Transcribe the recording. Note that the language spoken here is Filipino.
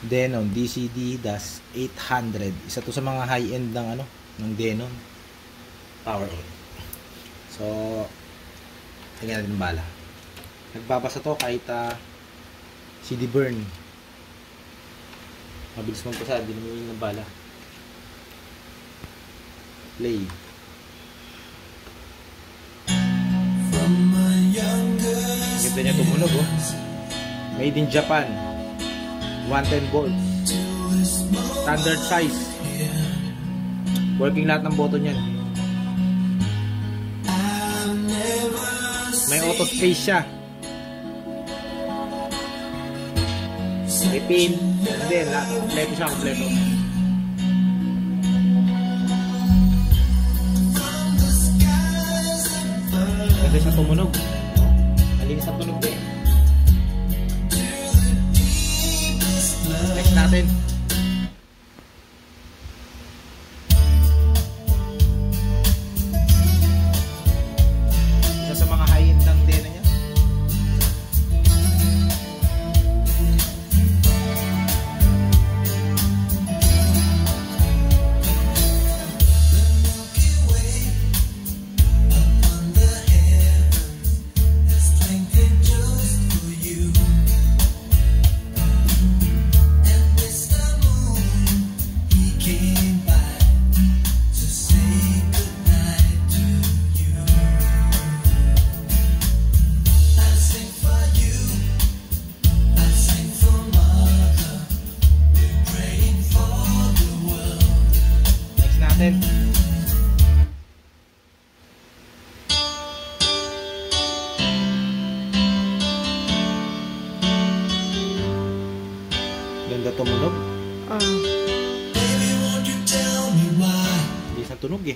Denon DCD-800. Isa to sa mga high-end ng ng Denon power on. So, tingnan natin ang bala. Nagbabasa to kahit CD burn. Mabilis magpasa, hindi naman yung bala. Play. Ganda niya tumunog, oh. Made in Japan. 110 volts. Standard size. Working lahat ng button yan. May auto space siya. May pin. Hindi, kompleto siya, kompleto. Kasi siya tumunog. Malinis ang tunog din. Next natin. Isa sa mga high-end ng Denon niya. Natin. Ganda tumunog. Hindi sa tunog eh.